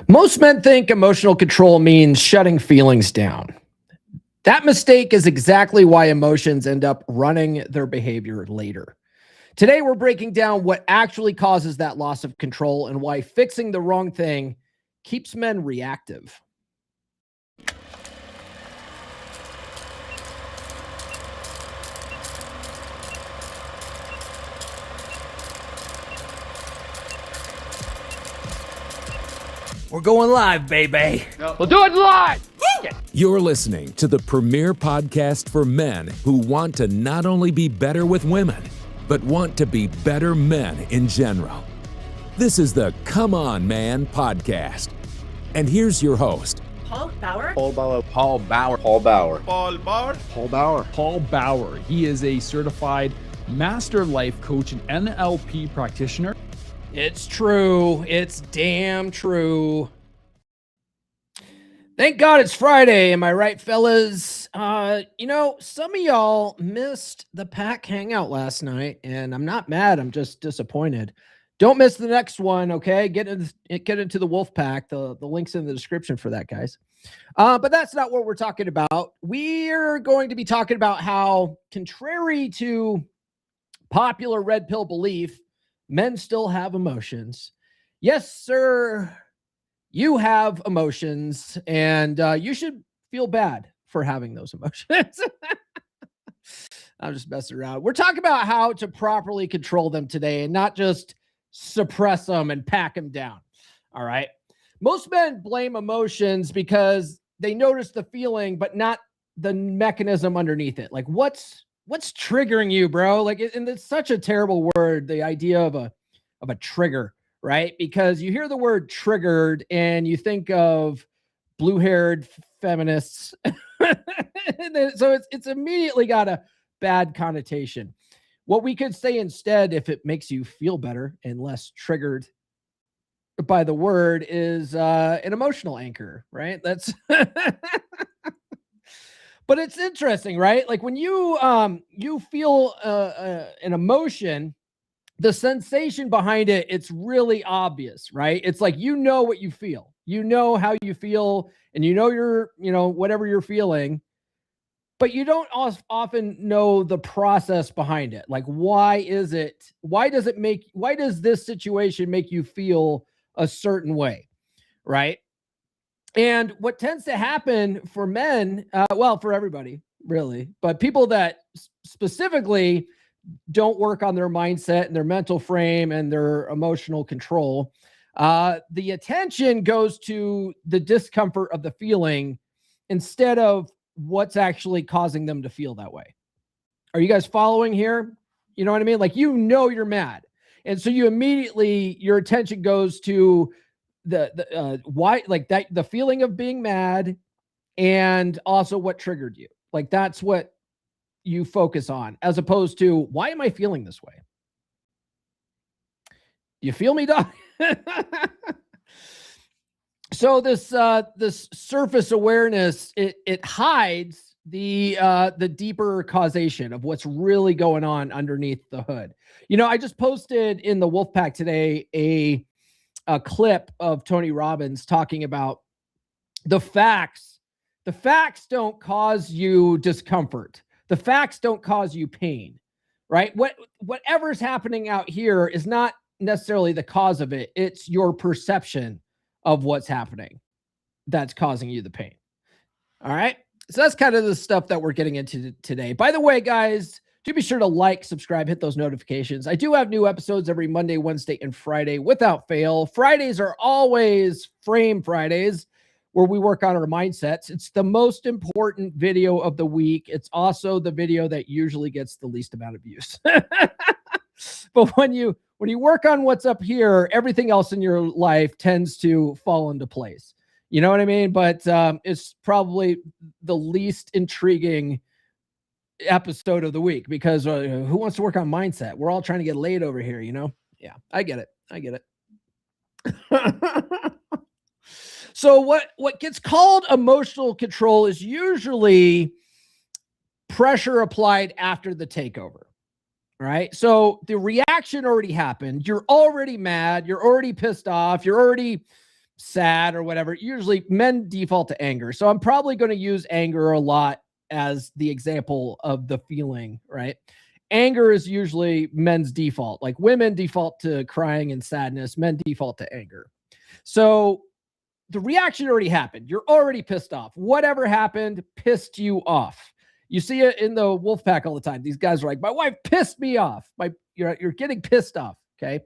Most men think emotional control means shutting feelings down. That mistake is exactly why emotions end up running their behavior later. Today, we're breaking down what actually causes that loss of control and why fixing the wrong thing keeps men reactive. We're going live, baby. We'll do it live. You're listening to the premier podcast for men who want to not only be better with women, but want to be better men in general. This is the Come On Man podcast. And here's your host, Paul Bauer. Paul Bauer. He is a certified master life coach and NLP practitioner. It's true. It's damn true. Thank God it's Friday. Am I right, fellas? Some of y'all missed the pack hangout last night, and I'm not mad. I'm just disappointed. Don't miss the next one, okay? Get into the wolf pack. The link's in the description for that, guys. But that's not what we're talking about. We're going to be talking about how, contrary to popular red pill belief, men still have emotions. Yes, sir. You have emotions, and you should feel bad for having those emotions. I'm just messing around. We're talking about how to properly control them today and not just suppress them and pack them down. All right. Most men blame emotions because they notice the feeling, but not the mechanism underneath it. Like what's triggering you, bro? Like, and it's such a terrible word, the idea of a trigger, right? Because you hear the word triggered and you think of blue-haired feminists. So it's immediately got a bad connotation. What we could say instead, if it makes you feel better and less triggered by the word, is an emotional anchor, right? That's but it's interesting, right? Like when you feel an emotion, the sensation behind it, it's really obvious, right? It's like, you know what you feel, you know how you feel, and whatever you're feeling, but you don't often know the process behind it. Like, why does this situation make you feel a certain way, right? And what tends to happen for men, for everybody, really, but people that specifically don't work on their mindset and their mental frame and their emotional control, the attention goes to the discomfort of the feeling instead of what's actually causing them to feel that way. Are you guys following here? You know what I mean? Like, you're mad. And so your attention goes to the why, like that, the feeling of being mad, and also what triggered you. Like, that's what you focus on, as opposed to, why am I feeling this way? You feel me, dog? So this surface awareness, it hides the deeper causation of what's really going on underneath the hood. I just posted in the Wolfpack today a clip of Tony Robbins talking about the facts. The facts don't cause you discomfort. The facts don't cause you pain, right? Whatever's happening out here is not necessarily the cause of it. It's your perception of what's happening that's causing you the pain. All right. So that's kind of the stuff that we're getting into today. By the way, guys, do be sure to like, subscribe, hit those notifications. I do have new episodes every Monday, Wednesday, and Friday without fail. Fridays are always Frame Fridays, where we work on our mindsets. It's the most important video of the week. It's also the video that usually gets the least amount of views. But when you work on what's up here, everything else in your life tends to fall into place. You know what I mean? But it's probably the least intriguing episode of the week, because who wants to work on mindset? We're all trying to get laid over here, Yeah, I get it. So what gets called emotional control is usually pressure applied after the takeover, right? So the reaction already happened. You're already mad. You're already pissed off. You're already sad or whatever, usually men default to anger. So I'm probably going to use anger a lot as the example of the feeling, right? Anger is usually men's default. Like women default to crying and sadness, men default to anger. So the reaction already happened. You're already pissed off. Whatever happened pissed you off. You see it in the wolf pack all the time. These guys are like, my wife pissed me off. You're getting pissed off. Okay.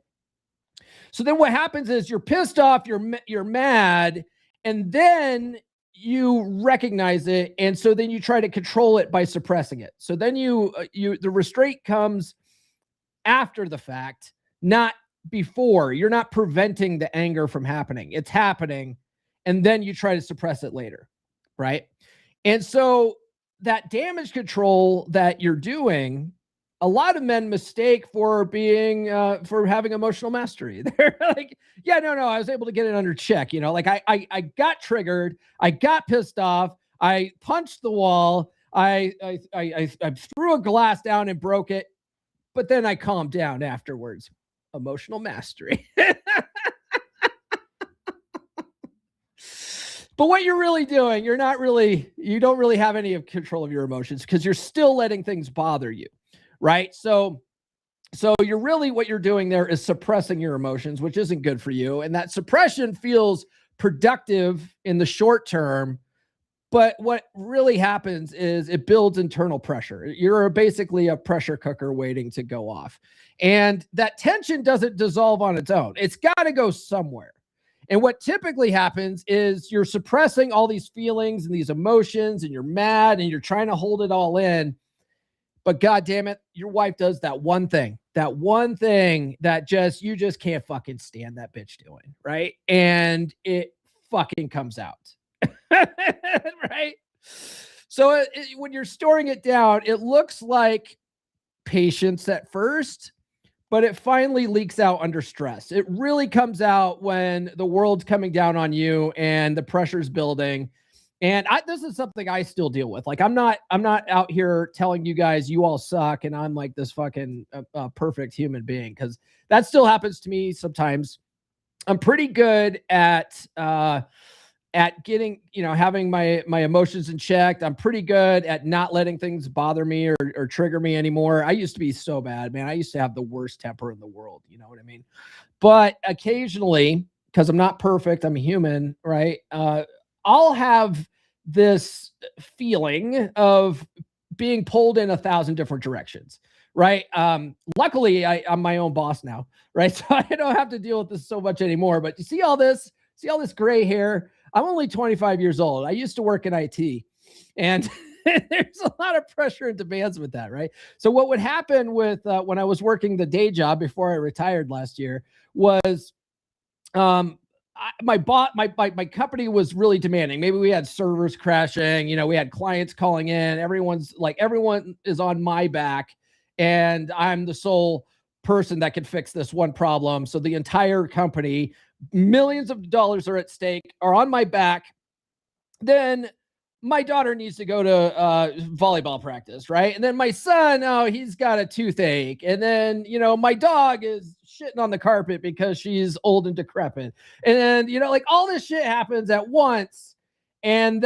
So then what happens is you're pissed off, you're mad, and then you recognize it. And so then you try to control it by suppressing it. So then the restraint comes after the fact, not before. You're not preventing the anger from happening. It's happening. And then you try to suppress it later. Right. And so that damage control that you're doing, a lot of men mistake for being, for having emotional mastery. They're like, yeah, no, I was able to get it under check. Like I got triggered. I got pissed off. I punched the wall. I threw a glass down and broke it, but then I calmed down afterwards. Emotional mastery. But what you're really doing, you don't really have any control of your emotions because you're still letting things bother you. Right. So you're really, what you're doing there is suppressing your emotions, which isn't good for you. And that suppression feels productive in the short term. But what really happens is it builds internal pressure. You're basically a pressure cooker waiting to go off. And that tension doesn't dissolve on its own. It's got to go somewhere. And what typically happens is you're suppressing all these feelings and these emotions, and you're mad and you're trying to hold it all in. But God damn it, your wife does that one thing that you just can't fucking stand that bitch doing, right? And it fucking comes out, right? So when you're storing it down, it looks like patience at first, but it finally leaks out under stress. It really comes out when the world's coming down on you and the pressure's building. And this is something I still deal with. Like, I'm not out here telling you guys you all suck and I'm like this fucking perfect human being, because that still happens to me sometimes. I'm pretty good at getting, having my emotions in check. I'm pretty good at not letting things bother me or trigger me anymore. I used to be so bad, man. I used to have the worst temper in the world. You know what I mean? But occasionally, because I'm not perfect, I'm a human, right? I'll have this feeling of being pulled in 1,000 different directions, right? Luckily, I'm my own boss now, right? So I don't have to deal with this so much anymore. But you see all this gray hair? I'm only 25 years old. I used to work in IT, and there's a lot of pressure and demands with that, right? So what would happen with when I was working the day job before I retired last year was my company was really demanding. Maybe we had servers crashing, we had clients calling in. Everyone is on my back, and I'm the sole person that can fix this one problem. So the entire company, millions of dollars are at stake, are on my back. Then my daughter needs to go to volleyball practice, right? And then my son, he's got a toothache. And then, my dog is shitting on the carpet because she's old and decrepit. And then, like, all this shit happens at once. And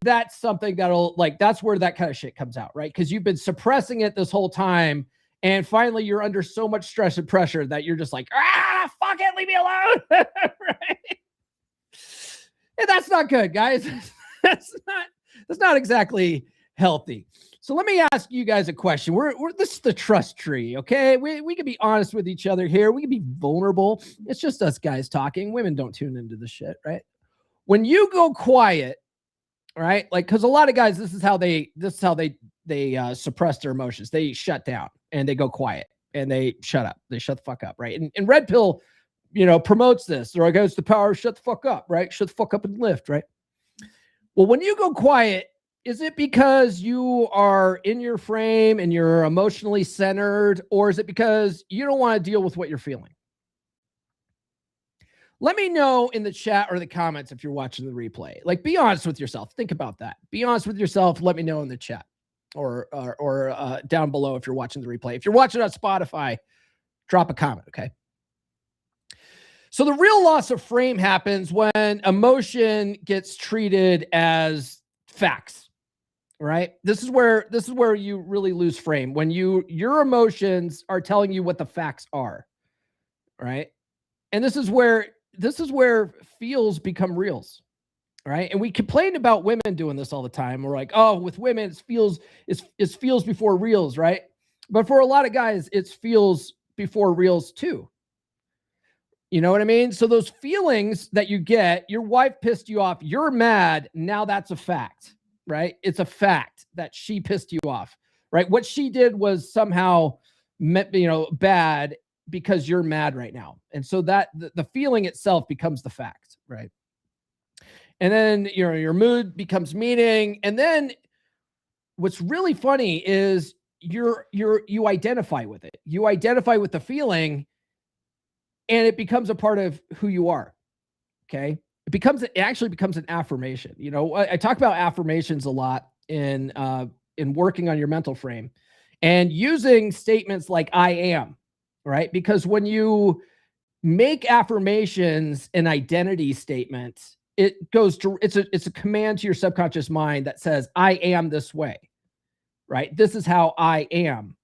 that's something that's where that kind of shit comes out, right? Because you've been suppressing it this whole time. And finally, you're under so much stress and pressure that you're just like, fuck it, leave me alone. Right? And that's not good, guys. That's not exactly healthy. So let me ask you guys a question. This is the trust tree, okay? We can be honest with each other here. We can be vulnerable. It's just us guys talking. Women don't tune into this shit, right? When you go quiet, right? Like, because a lot of guys, this is how they suppress their emotions. They shut down and they go quiet and they shut up. They shut the fuck up, right? And Red Pill, promotes this. Or I guess the power of shut the fuck up, right? Shut the fuck up and lift, right? Well, when you go quiet, is it because you are in your frame and you're emotionally centered, or is it because you don't want to deal with what you're feeling? Let me know in the chat or the comments if you're watching the replay. Like, be honest with yourself. Think about that. Be honest with yourself. Let me know in the chat or down below if you're watching the replay. If you're watching on Spotify, drop a comment, okay? So the real loss of frame happens when emotion gets treated as facts, right? This is where you really lose frame, when your emotions are telling you what the facts are, right? And this is where feels become reals, right? And we complain about women doing this all the time. We're like, oh, with women, it's feels before reels, right? But for a lot of guys, it's feels before reels too. You know what I mean? So those feelings that you get, your wife pissed you off, you're mad. Now that's a fact, right? It's a fact that she pissed you off, right? What she did was somehow, bad because you're mad right now. And so that the feeling itself becomes the fact, right? And then your mood becomes meaning. And then what's really funny is you identify with it. You identify with the feeling, and it becomes a part of who you are. Okay. It actually becomes an affirmation. I talk about affirmations a lot in working on your mental frame and using statements like I am, right? Because when you make affirmations an identity statement, it's a command to your subconscious mind that says, I am this way, right? This is how I am.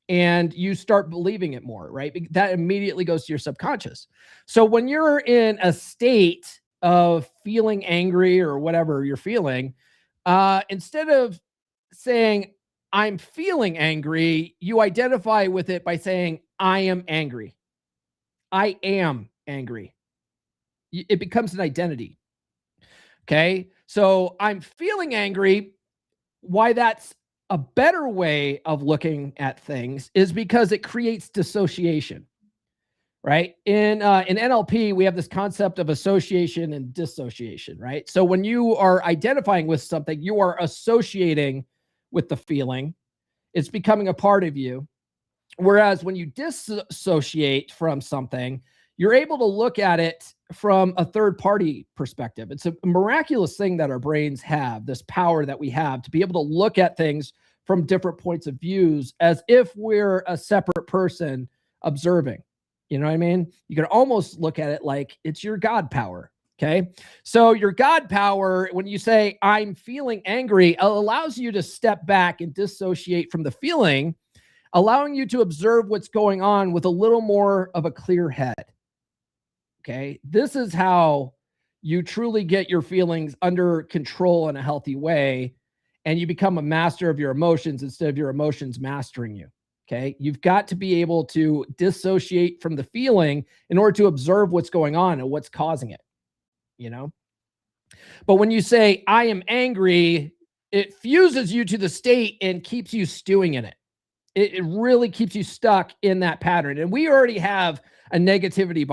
And you start believing it more, right? That immediately goes to your subconscious. So when you're in a state of feeling angry or whatever you're feeling, instead of saying, I'm feeling angry, you identify with it by saying, I am angry. I am angry. It becomes an identity. Okay. So I'm feeling angry. Why that's a better way of looking at things is because it creates dissociation, right? In NLP, we have this concept of association and dissociation, right? So when you are identifying with something, you are associating with the feeling. It's becoming a part of you. Whereas when you dissociate from something, you're able to look at it from a third-party perspective. It's a miraculous thing that our brains have, this power that we have to be able to look at things from different points of views as if we're a separate person observing. You know what I mean? You can almost look at it like it's your God power. Okay. So your God power, when you say, I'm feeling angry, allows you to step back and dissociate from the feeling, allowing you to observe what's going on with a little more of a clear head. Okay. This is how you truly get your feelings under control in a healthy way, and you become a master of your emotions instead of your emotions mastering you. Okay. You've got to be able to dissociate from the feeling in order to observe what's going on and what's causing it, But when you say, I am angry, it fuses you to the state and keeps you stewing in it. It really keeps you stuck in that pattern. And we already have a negativity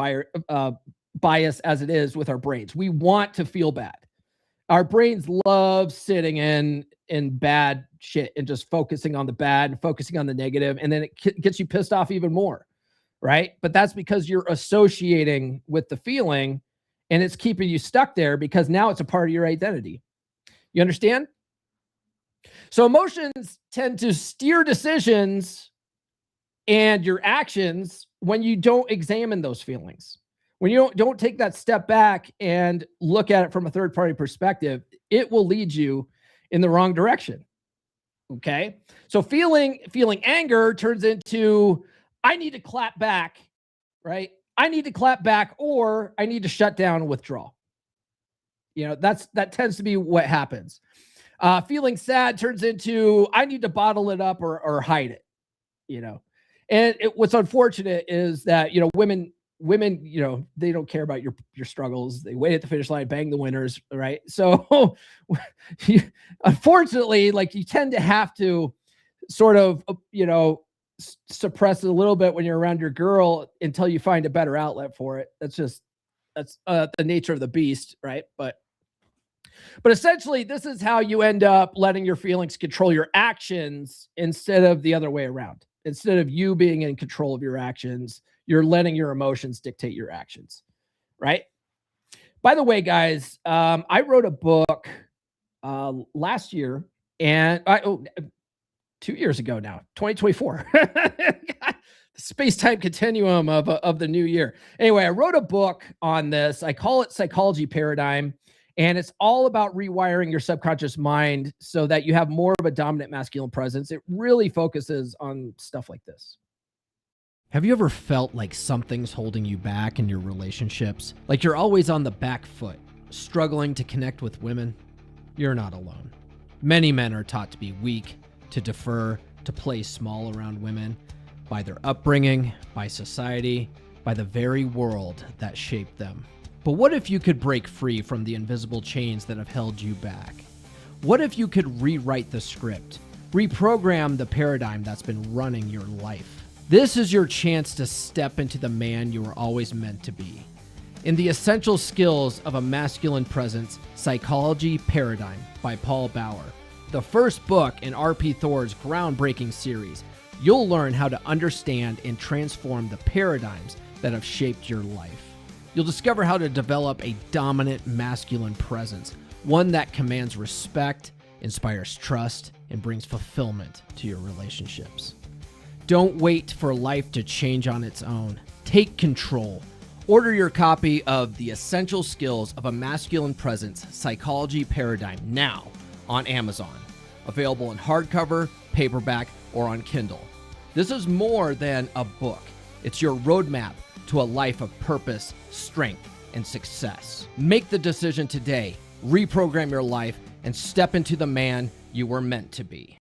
bias as it is with our brains. We want to feel bad. Our brains love sitting in bad shit and just focusing on the bad and focusing on the negative. And then it gets you pissed off even more, right? But that's because you're associating with the feeling, and it's keeping you stuck there because now it's a part of your identity. You understand? So emotions tend to steer decisions and your actions when you don't examine those feelings. When you don't take that step back and look at it from a third-party perspective, it will lead you in the wrong direction. Okay? So feeling anger turns into, I need to clap back, right? I need to clap back, or I need to shut down and withdraw. That tends to be what happens. Feeling sad turns into, I need to bottle it up or hide it, And what's unfortunate is that, women, they don't care about your struggles. They wait at the finish line, bang the winners, right? So unfortunately, you tend to have to sort of, suppress it a little bit when you're around your girl until you find a better outlet for it. That's the nature of the beast, right? But essentially, this is how you end up letting your feelings control your actions instead of the other way around. Instead of you being in control of your actions, you're letting your emotions dictate your actions, right? By the way, guys, I wrote a book last year, and 2 years ago now, 2024. space-time continuum of the new year. Anyway, I wrote a book on this. I call it Psychology Paradigm, and it's all about rewiring your subconscious mind so that you have more of a dominant masculine presence. It really focuses on stuff like this. Have you ever felt like something's holding you back in your relationships? Like you're always on the back foot, struggling to connect with women? You're not alone. Many men are taught to be weak, to defer, to play small around women by their upbringing, by society, by the very world that shaped them. But what if you could break free from the invisible chains that have held you back? What if you could rewrite the script, reprogram the paradigm that's been running your life? This is your chance to step into the man you were always meant to be. In The Essential Skills of a Masculine Presence, Psychology Paradigm by Paul Bauer, the first book in R.P. Thor's groundbreaking series, you'll learn how to understand and transform the paradigms that have shaped your life. You'll discover how to develop a dominant masculine presence, one that commands respect, inspires trust, and brings fulfillment to your relationships. Don't wait for life to change on its own. Take control. Order your copy of The Essential Skills of a Masculine Presence, Psychology Paradigm now on Amazon. Available in hardcover, paperback, or on Kindle. This is more than a book. It's your roadmap to a life of purpose, strength, and success. Make the decision today. Reprogram your life and step into the man you were meant to be.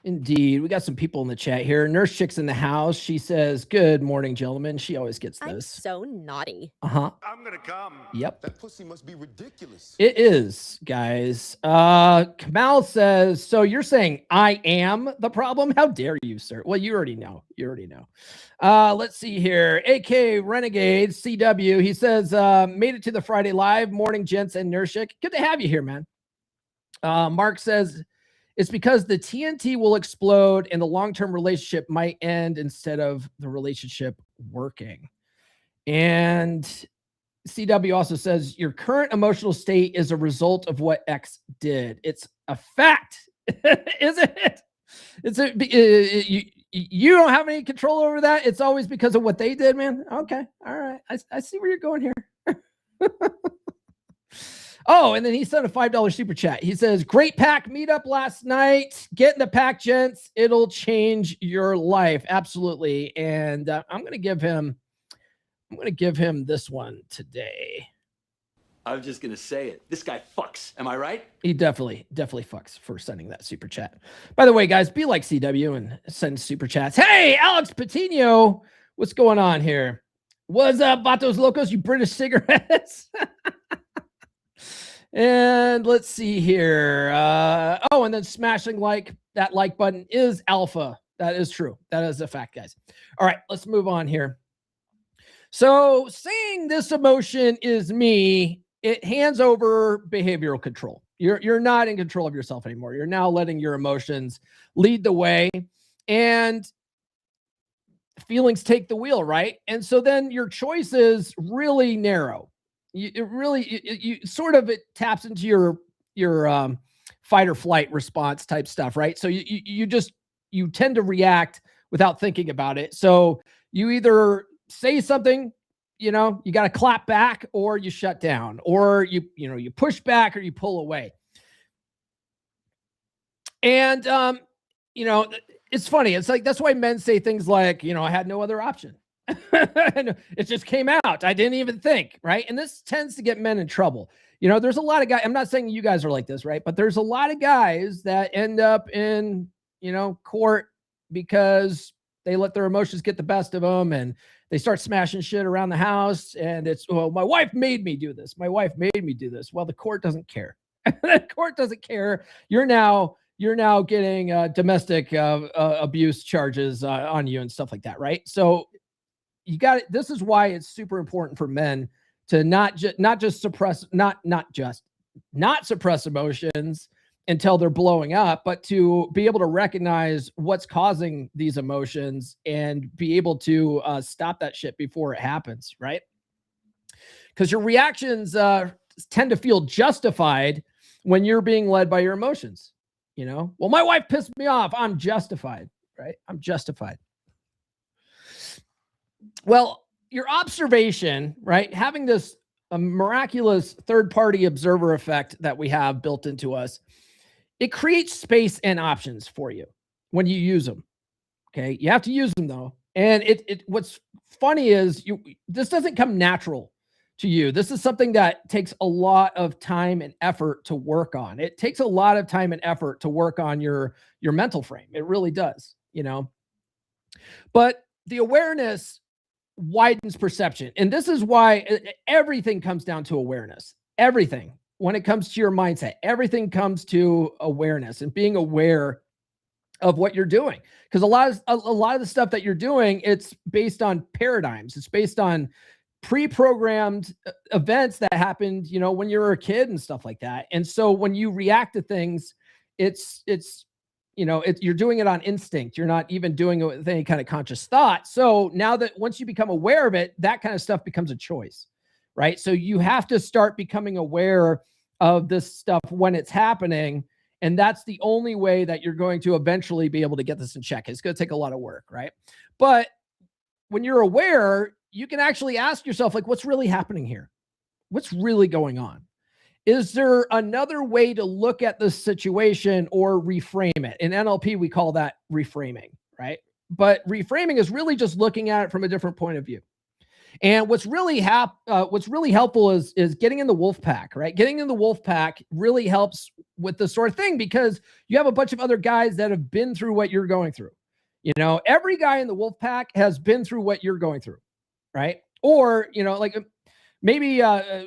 Indeed. We got some people in the chat here. Nurse Chick's in the house. She says, "Good morning, gentlemen." She always gets this. I'm so naughty. I'm gonna come. Yep. That pussy must be ridiculous. It is, guys. Kamal says, "So you're saying I am the problem? How dare you, sir?" Well, you already know. Let's see here. AK Renegade CW. He says, "Made it to the Friday Live. Morning, gents and Nurse Chick. Good to have you here, man." Mark says, "It's because the TNT will explode and the long-term relationship might end instead of the relationship working." And CW also says, "Your current emotional state is a result of what X did." It's a fact, isn't it? You don't have any control over that. It's always because of what they did, man. Okay. All right. I see where you're going here. Oh, and then he sent a $5 super chat. He says, "Great pack meetup last night. Get in the pack, gents. It'll change your life." Absolutely. And I'm going to give him this one today. I was just going to say it. This guy fucks. Am I right? He definitely fucks for sending that super chat. By the way, guys, be like CW and send super chats. Hey, Alex Patino, what's going on here? What's up, Vatos Locos, you British cigarettes? And let's see here. And then smashing that like button is alpha. That is true. That is a fact, guys. All right, let's move on here. So saying this emotion is me, it hands over behavioral control. You're not in control of yourself anymore. You're now letting your emotions lead the way, and feelings take the wheel, right? And so then your choices really narrow. It taps into your fight or flight response type stuff, right? So you tend to react without thinking about it. So you either say something, you got to clap back, or you shut down, or you push back, or you pull away. And it's funny. It's like, that's why men say things like, I had no other option. It just came out. I didn't even think, right? And this tends to get men in trouble. There's a lot of guys. I'm not saying you guys are like this, right? But there's a lot of guys that end up in, court because they let their emotions get the best of them, and they start smashing shit around the house. And it's, well, my wife made me do this. My wife made me do this. Well, the court doesn't care. The court doesn't care. You're now getting domestic abuse charges on you and stuff like that, right? So this is why it's super important for men to not suppress emotions until they're blowing up, but to be able to recognize what's causing these emotions and be able to stop that shit before it happens, right? Because your reactions tend to feel justified when you're being led by your emotions. Well, my wife pissed me off. I'm justified, right? I'm justified. Well, your observation, right? Having this a miraculous third-party observer effect that we have built into us, it creates space and options for you when you use them. Okay, you have to use them though. And what's funny is this doesn't come natural to you. This is something that takes a lot of time and effort to work on. It takes a lot of time and effort to work on your mental frame. It really does, But the awareness widens perception. And this is why everything comes down to awareness. Everything. When it comes to your mindset, everything comes to awareness and being aware of what you're doing. Because a lot of the stuff that you're doing, it's based on paradigms. It's based on pre-programmed events that happened, when you were a kid and stuff like that. And so when you react to things, you're doing it on instinct. You're not even doing it with any kind of conscious thought. So now that once you become aware of it, that kind of stuff becomes a choice, right? So you have to start becoming aware of this stuff when it's happening. And that's the only way that you're going to eventually be able to get this in check. It's going to take a lot of work, right? But when you're aware, you can actually ask yourself, like, what's really happening here? What's really going on? Is there another way to look at this situation or reframe it? In NLP, we call that reframing, right? But reframing is really just looking at it from a different point of view. And what's really helpful is getting in the wolf pack, right? Getting in the wolf pack really helps with this sort of thing because you have a bunch of other guys that have been through what you're going through. Every guy in the wolf pack has been through what you're going through, right? Or, like maybe, I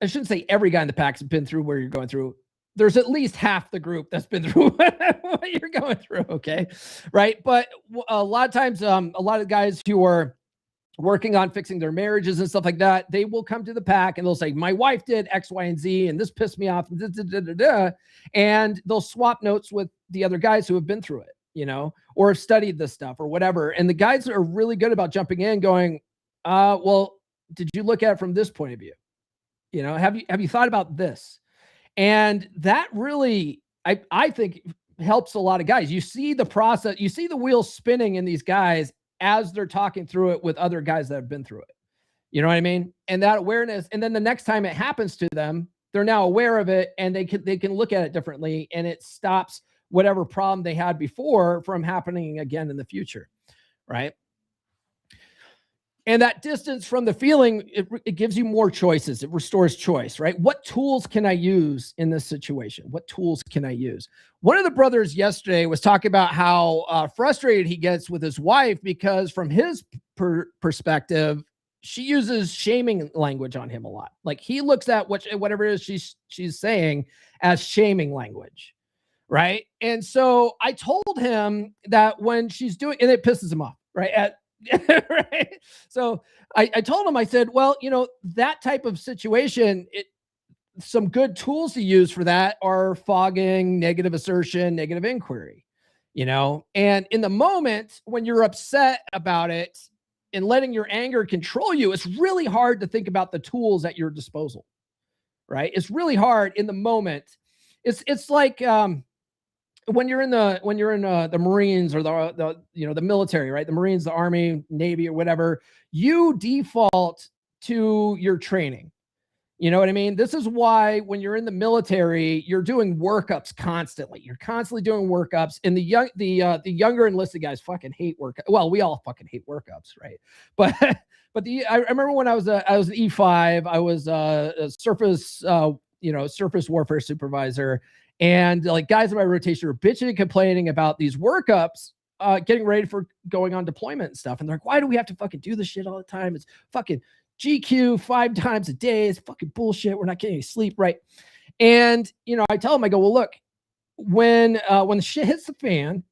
shouldn't say every guy in the pack has been through where you're going through. There's at least half the group that's been through what you're going through, okay? Right? But a lot of times, a lot of guys who are working on fixing their marriages and stuff like that, they will come to the pack and they'll say, my wife did X, Y, and Z, and this pissed me off, and they'll swap notes with the other guys who have been through it, or have studied this stuff or whatever. And the guys are really good about jumping in going, well, did you look at it from this point of view? Have you thought about this? And that really, I think helps a lot of guys. You see the process, you see the wheels spinning in these guys as they're talking through it with other guys that have been through it. You know what I mean? And that awareness, and then the next time it happens to them, they're now aware of it and they can look at it differently, and it stops whatever problem they had before from happening again in the future, right? And that distance from the feeling, it gives you more choices. It restores choice, right? What tools can I use in this situation? What tools can I use? One of the brothers yesterday was talking about how frustrated he gets with his wife because from his perspective, she uses shaming language on him a lot. Like he looks at whatever it is she's saying as shaming language, right? And so I told him that when she's doing, and it pisses him off, right? Right. So I told him, I said, well, that type of situation, some good tools to use for that are fogging, negative assertion, negative inquiry, and in the moment when you're upset about it and letting your anger control you, it's really hard to think about the tools at your disposal, right? It's really hard in the moment. It's like, when you're in the Marines or the military, right? The Marines, the Army, Navy, or whatever, you default to your training. You know what I mean? This is why when you're in the military, you're doing workups constantly. You're constantly doing workups, and the younger enlisted guys fucking hate workups. Well, we all fucking hate workups, right? But I remember when I was an E5, I was a surface warfare supervisor. And like guys in my rotation were bitching and complaining about these workups, getting ready for going on deployment and stuff. And they're like, why do we have to fucking do this shit all the time? It's fucking GQ 5 times a day. It's fucking bullshit. We're not getting any sleep, right? And, I tell them, I go, well, look, when the shit hits the fan,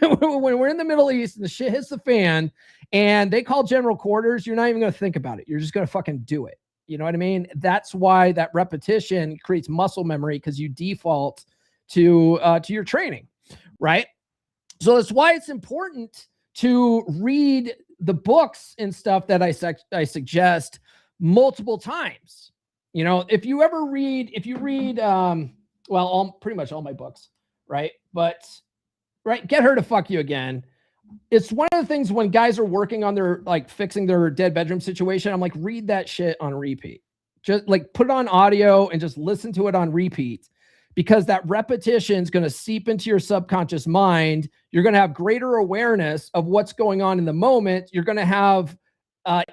when we're in the Middle East and the shit hits the fan and they call general quarters, you're not even going to think about it. You're just going to fucking do it. You know what I mean? That's why that repetition creates muscle memory, because you default to your training, right? So that's why it's important to read the books and stuff that I suggest multiple times. If you read, pretty much all my books, right? But right, Get Her to Fuck You Again. it's one of the things when guys are working on their, like, fixing their dead bedroom situation, I'm like, read that shit on repeat. Just like put it on audio and just listen to it on repeat, because that repetition is going to seep into your subconscious mind. You're going to have greater awareness of what's going on in the moment. You're going to have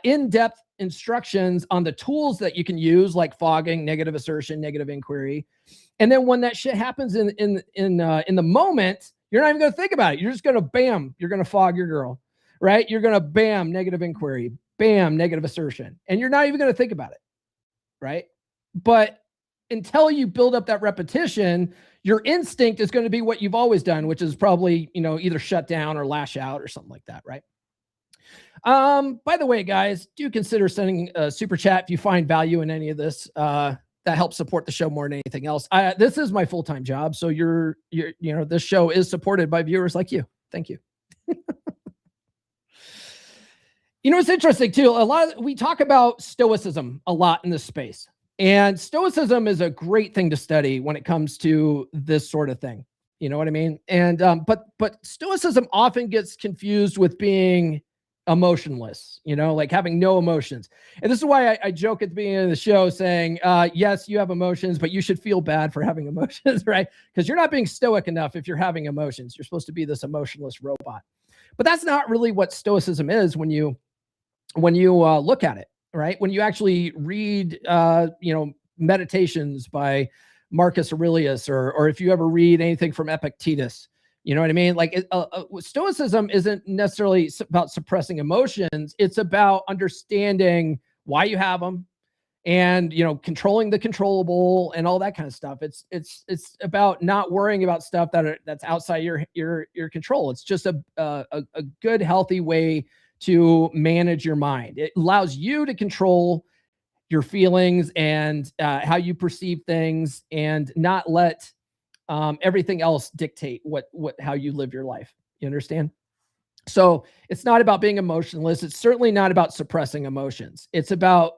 in-depth instructions on the tools that you can use, like fogging, negative assertion, negative inquiry. And then when that shit happens in the moment, you're not even going to think about it. You're just going to bam, you're going to fog your girl, right? You're going to bam, negative inquiry, bam, negative assertion. And you're not even going to think about it, right? But until you build up that repetition, your instinct is going to be what you've always done, which is probably, either shut down or lash out or something like that, right? By the way, guys, do consider sending a super chat if you find value in any of this. That helps support the show more than anything else. This is my full-time job, so this show is supported by viewers like you. Thank you. It's interesting too. We talk about Stoicism a lot in this space, and Stoicism is a great thing to study when it comes to this sort of thing. You know what I mean? And but Stoicism often gets confused with being emotionless, like having no emotions. And this is why I joke at the beginning of the show saying, yes, you have emotions, but you should feel bad for having emotions, right? Because you're not being stoic enough if you're having emotions. You're supposed to be this emotionless robot. But that's not really what Stoicism is when you look at it, right? When you actually read, Meditations by Marcus Aurelius, or if you ever read anything from Epictetus, you know what I mean? Like Stoicism isn't necessarily about suppressing emotions. It's about understanding why you have them, and controlling the controllable and all that kind of stuff. It's about not worrying about stuff that's outside your control. It's just a good, healthy way to manage your mind. It allows you to control your feelings and how you perceive things, and not let everything else dictate how you live your life. You understand? So it's not about being emotionless. It's certainly not about suppressing emotions. It's about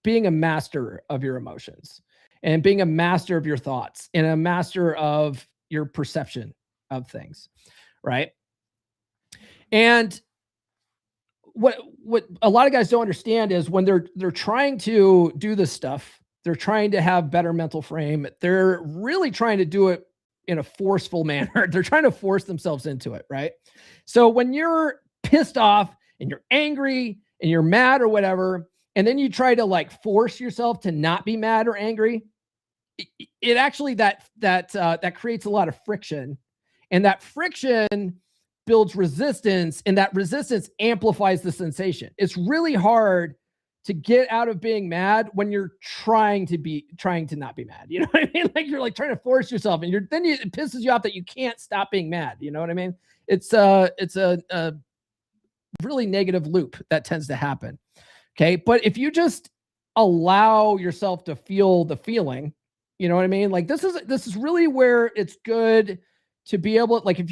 being a master of your emotions, and being a master of your thoughts, and a master of your perception of things, right? And what a lot of guys don't understand is when they're trying to do this stuff, they're trying to have better mental frame. They're really trying to do it in a forceful manner. They're trying to force themselves into it, right? So when you're pissed off and you're angry and you're mad or whatever, and then you try to force yourself to not be mad or angry, it actually that creates a lot of friction, and that friction builds resistance, and that resistance amplifies the sensation. It's really hard to get out of being mad when you're trying to not be mad. You know what I mean? Like you're trying to force yourself, and it pisses you off that you can't stop being mad. You know what I mean? It's a really negative loop that tends to happen. Okay. But if you just allow yourself to feel the feeling, you know what I mean? Like this is really where it's good to be able, if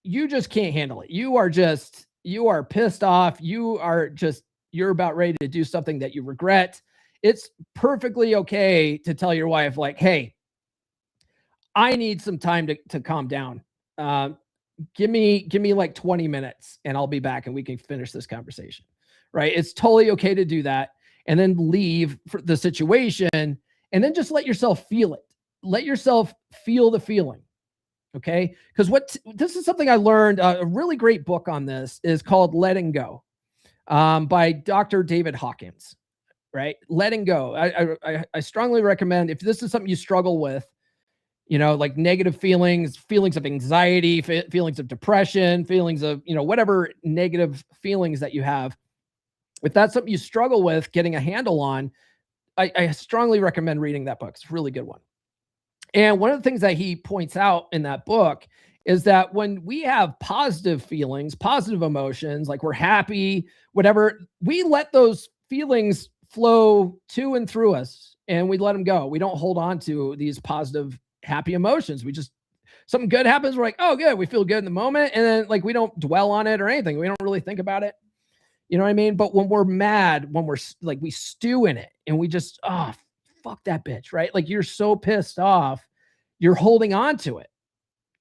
you just can't handle it. You are pissed off. You're about ready to do something that you regret. It's perfectly okay to tell your wife, hey, I need some time to calm down. Give me 20 minutes and I'll be back and we can finish this conversation. Right? It's totally okay to do that, and then leave for the situation, and then just let yourself feel it. Let yourself feel the feeling. Okay? Because this is something I learned. A really great book on this is called Letting Go, by Dr. David Hawkins. Right? Letting go. I strongly recommend, if this is something you struggle with, negative feelings of anxiety, feelings of depression, feelings of, whatever negative feelings that you have. If that's something you struggle with getting a handle on, I strongly recommend reading that book. It's a really good one. And one of the things that he points out in that book is that when we have positive feelings, positive emotions, like we're happy, whatever, we let those feelings flow to and through us, and we let them go. We don't hold on to these positive, happy emotions. Something good happens. We're like, oh, good. We feel good in the moment. And then we don't dwell on it or anything. We don't really think about it. You know what I mean? But when we're mad, when we're we stew in it, and we just, fuck that bitch, right? You're so pissed off, you're holding on to it.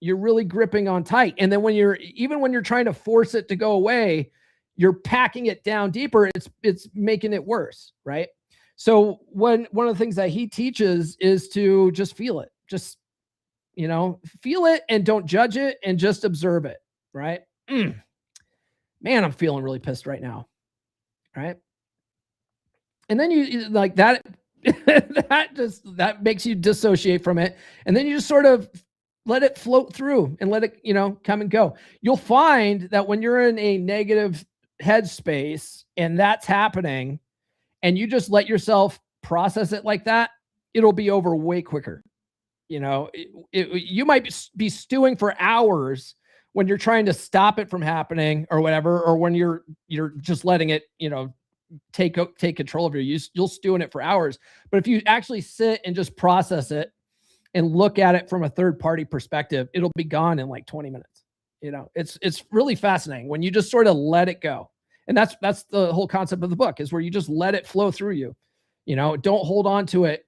You're really gripping on tight. And then when you're trying to force it to go away, you're packing it down deeper. It's making it worse, right? So one of the things that he teaches is to just feel it. Just, feel it and don't judge it and just observe it, right? Man, I'm feeling really pissed right now, right? And then you like that, that makes you dissociate from it. And then you just sort of let it float through and let it, come and go. You'll find that when you're in a negative headspace and that's happening and you just let yourself process it like that, it'll be over way quicker. You might be stewing for hours when you're trying to stop it from happening or whatever, or when you're just letting it, take control of you'll stew in it for hours. But if you actually sit and just process it and look at it from a third party perspective, it'll be gone in like 20 minutes. It's really fascinating when you just sort of let it go. And that's the whole concept of the book, is where you just let it flow through you. Don't hold on to it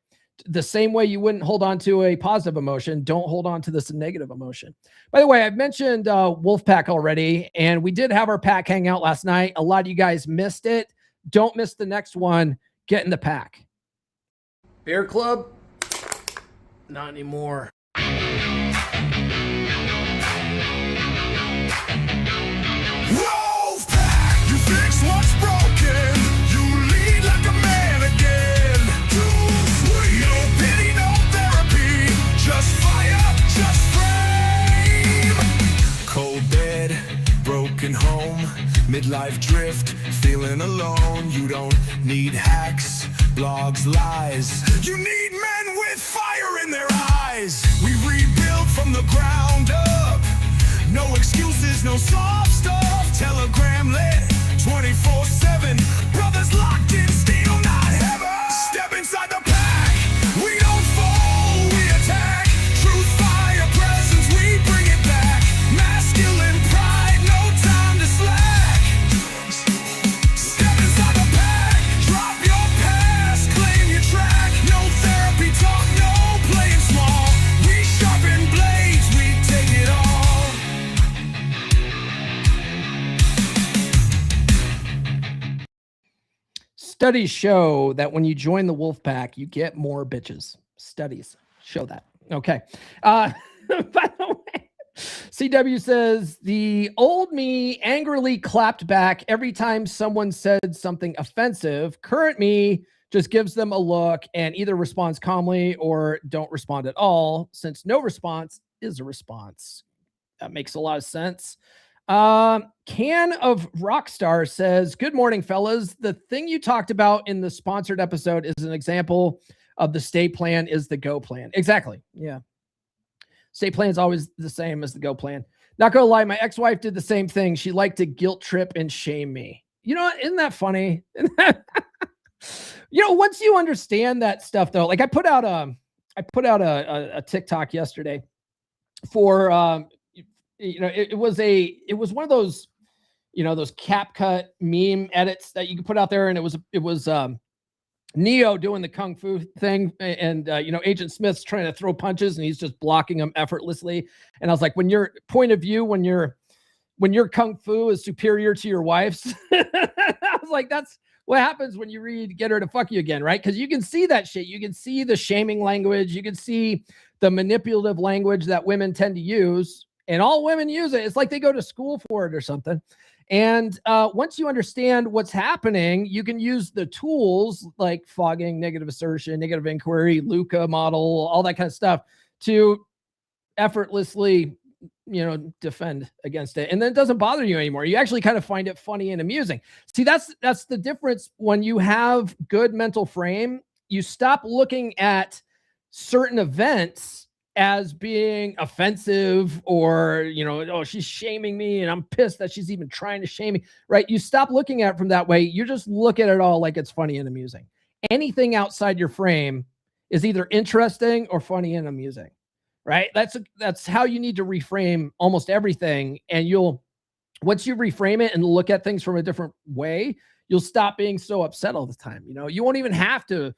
the same way you wouldn't hold on to a positive emotion. Don't hold on to this negative emotion. By the way, I've mentioned Wolfpack already, and we did have our pack hangout last night. A lot of you guys missed it. Don't miss the next one. Get in the pack. Bear Club? Not anymore. Wolfpack, you fix what's broken. You lead like a man again. No pity, no therapy. Just fire, just frame. Cold bed, broken home, midlife drift, feeling alone. You don't need hacks, blogs, lies. You need men with fire in their eyes. We rebuild from the ground up. No excuses, no soft stuff. Telegram lit 24/7. Brothers locked in steel, not heaven. Step inside the pack. We don't fall, we attack. Truth, fire, presence, we bring it back. Masculine pride, no time to slack. Step inside the pack. Drop your past, claim your track. No therapy talk, no playing small. We sharpen blades, we take it all. Studies show that when you join the Wolfpack, you get more bitches. Studies show that. Okay. By the way, CW says, the old me angrily clapped back every time someone said something offensive. Current me just gives them a look and either responds calmly or don't respond at all, since no response is a response. That makes a lot of sense. Can of Rockstar says, good morning, fellas. The thing you talked about in the sponsored episode is an example of the stay plan is the go plan. Exactly. Yeah. Stay plan is always the same as the go plan. Not gonna lie, my ex-wife did the same thing. She liked to guilt trip and shame me. Isn't that funny? Once you understand that stuff though, like I put out a TikTok yesterday for, it was one of those, those CapCut meme edits that you can put out there. And it was Neo doing the Kung Fu thing. And, Agent Smith's trying to throw punches and he's just blocking them effortlessly. And I was like, when your point of view, when your Kung Fu is superior to your wife's, I was like, that's what happens when you read Get Her to Fuck You Again, right? Because you can see that shit. You can see the shaming language. You can see the manipulative language that women tend to use. And all women use it. It's like they go to school for it or something. And once you understand what's happening, you can use the tools like fogging, negative assertion, negative inquiry, Luca model, all that kind of stuff to effortlessly, defend against it. And then it doesn't bother you anymore. You actually kind of find it funny and amusing. See, that's the difference. When you have good mental frame, you stop looking at certain events as being offensive or, oh, she's shaming me and I'm pissed that she's even trying to shame me, right? You stop looking at it from that way. You just look at it all like it's funny and amusing. Anything outside your frame is either interesting or funny and amusing, right? That's how you need to reframe almost everything. And once you reframe it and look at things from a different way, you'll stop being so upset all the time. You won't even have to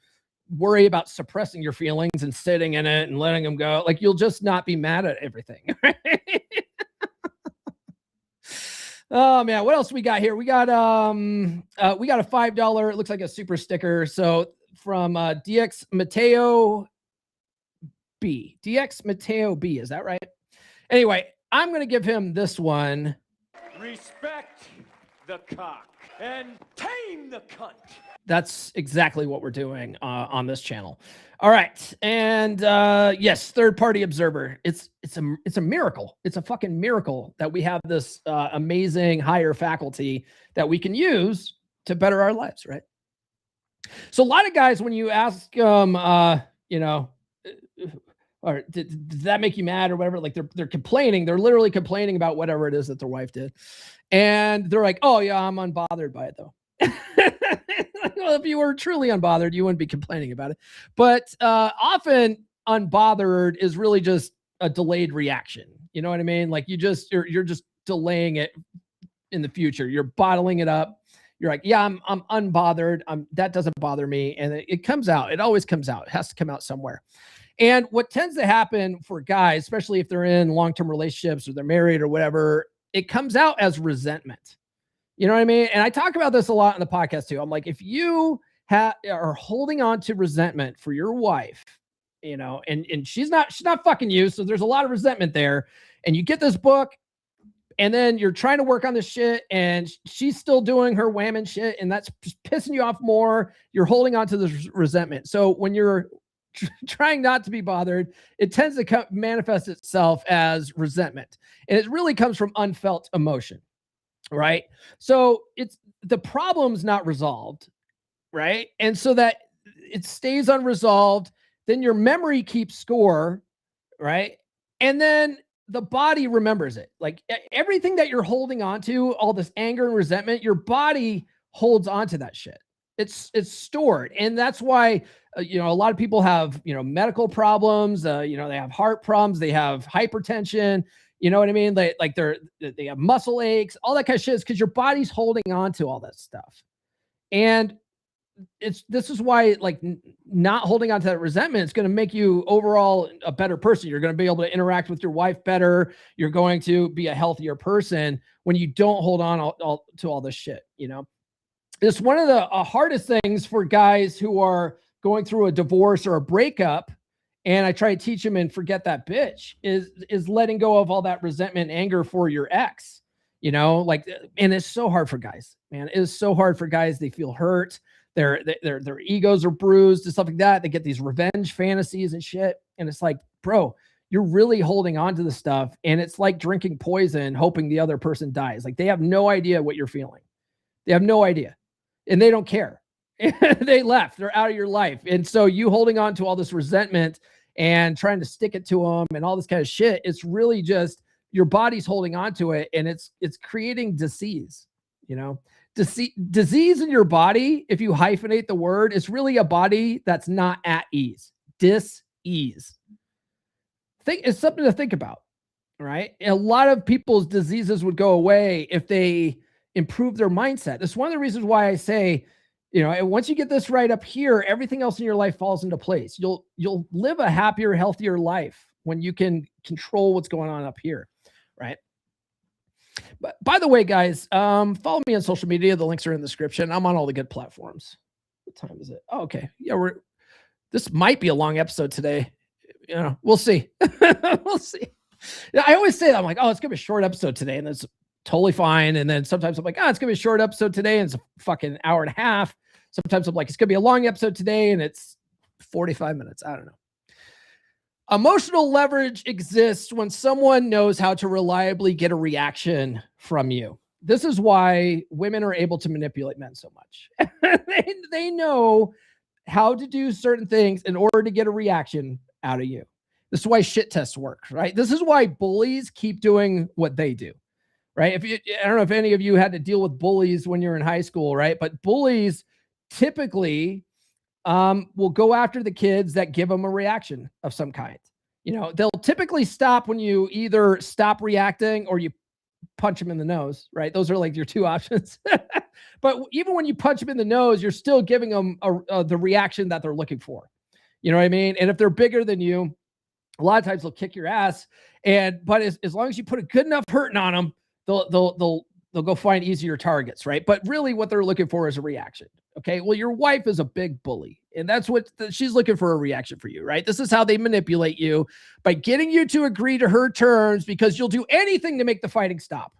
worry about suppressing your feelings and sitting in it and letting them go. Like, you'll just not be mad at everything. Right? Oh man, what else we got here? We got a $5, it looks like a super sticker. So from DX Mateo B. DX Mateo B, is that right? Anyway, I'm going to give him this one. Respect the cock and tame the cunt. That's exactly what we're doing on this channel. All right. And yes, third-party observer. It's a miracle. It's a fucking miracle that we have this amazing higher faculty that we can use to better our lives, right? So a lot of guys, when you ask them, you know, or did that make you mad or whatever, like they're complaining. They're literally complaining about whatever it is that their wife did. And they're like, oh yeah, I'm unbothered by it though. Well, if you were truly unbothered, you wouldn't be complaining about it. But often unbothered is really just a delayed reaction. You know what I mean? Like you're just delaying it in the future. You're bottling it up. You're like, yeah, I'm unbothered. That doesn't bother me. And it comes out. It always comes out. It has to come out somewhere. And what tends to happen for guys, especially if they're in long-term relationships or they're married or whatever, it comes out as resentment. You know what I mean? And I talk about this a lot in the podcast too. I'm like, if you are holding on to resentment for your wife, you know, and she's not fucking you. So there's a lot of resentment there. And you get this book and then you're trying to work on this shit and she's still doing her whamming shit. And that's just pissing you off more. You're holding on to this resentment. So when you're trying not to be bothered, it tends to manifest itself as resentment. And it really comes from unfelt emotion. Right. So it's the problem's not resolved. Right. And so that it stays unresolved, then your memory keeps score. Right. And then the body remembers it. Like everything that you're holding on to, all this anger and resentment, your body holds on to that shit. It's stored. And that's why, you know, a lot of people have, you know, medical problems, you know, they have heart problems, they have hypertension. You know what I mean? They have muscle aches, all that kind of shit is because your body's holding on to all that stuff. And this is why like not holding on to that resentment is going to make you overall a better person. You're going to be able to interact with your wife better. You're going to be a healthier person when you don't hold on to all this shit. You know, it's one of the hardest things for guys who are going through a divorce or a breakup. And I try to teach him and forget that bitch is letting go of all that resentment and anger for your ex, you know, like, and it's so hard for guys, man. It is so hard for guys. They feel hurt. Their egos are bruised and stuff like that. They get these revenge fantasies and shit. And it's like, bro, you're really holding on to the stuff. And it's like drinking poison, hoping the other person dies. Like they have no idea what you're feeling. They have no idea. And they don't care. They left. They're out of your life. And so you holding on to all this resentment and trying to stick it to them and all this kind of shit, it's really just your body's holding on to it. And it's creating disease, you know, disease in your body. If you hyphenate the word, it's really a body that's not at ease. Dis-ease. It's something to think about, right? And a lot of people's diseases would go away if they improve their mindset. That's one of the reasons why I say, you know, and once you get this right up here, everything else in your life falls into place. You'll live a happier, healthier life when you can control what's going on up here, right? But by the way, guys, follow me on social media. The links are in the description. I'm on all the good platforms. What time is it? Oh, okay. Yeah, this might be a long episode today. You know, we'll see. We'll see. Yeah, I always say that. I'm like, oh, it's gonna be a short episode today, and that's totally fine. And then sometimes I'm like, it's gonna be a short episode today, and it's a fucking hour and a half. Sometimes I'm like, it's gonna be a long episode today, and it's 45 minutes. I don't know. Emotional leverage exists when someone knows how to reliably get a reaction from you. This is why women are able to manipulate men so much. They know how to do certain things in order to get a reaction out of you. This is why shit tests work, right? This is why bullies keep doing what they do, right? I don't know if any of you had to deal with bullies when you're in high school, right? But bullies typically will go after the kids that give them a reaction of some kind. You know, they'll typically stop when you either stop reacting or you punch them in the nose, right? Those are like your two options. But even when you punch them in the nose, you're still giving them the reaction that they're looking for. You know what I mean? And if they're bigger than you, a lot of times they'll kick your ass. But as long as you put a good enough hurting on them, they'll go find easier targets, right? But really what they're looking for is a reaction. Okay. Well, your wife is a big bully, and that's what she's looking for, a reaction for you, right? This is how they manipulate you, by getting you to agree to her terms, because you'll do anything to make the fighting stop,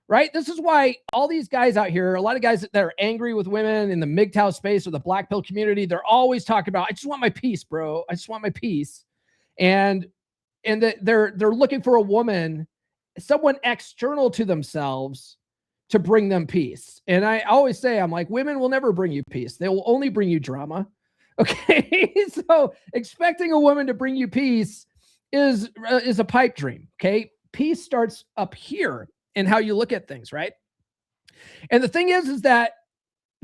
right? This is why all these guys out here, a lot of guys that are angry with women in the MGTOW space or the black pill community, they're always talking about, I just want my peace, bro. I just want my peace. And they're looking for a woman, someone external to themselves, to bring them peace. And I always say, I'm like, women will never bring you peace. They will only bring you drama. Okay. So expecting a woman to bring you peace is a pipe dream. Okay. Peace starts up here in how you look at things, right? And the thing is that